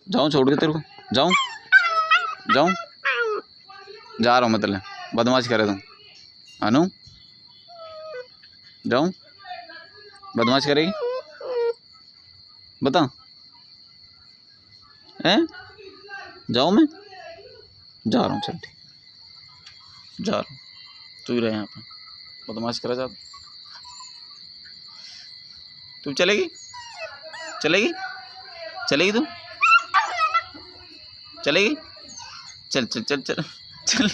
जाऊँ छोड़ के तेरे को? जाऊँ जाऊँ? जा रहा हूँ मैं तेरे, बदमाश करे तुम अनु? जाऊँ? बदमाश करेगी? बता। हैं? जाऊँ मैं? जा रहा हूँ, चल ठीक, जा रहा हूँ। तू ही रहे यहाँ पे, बदमाश करा जा। तू चलेगी? चलेगी? चलेगी तू? चलेगी? चल चल चल चल चल।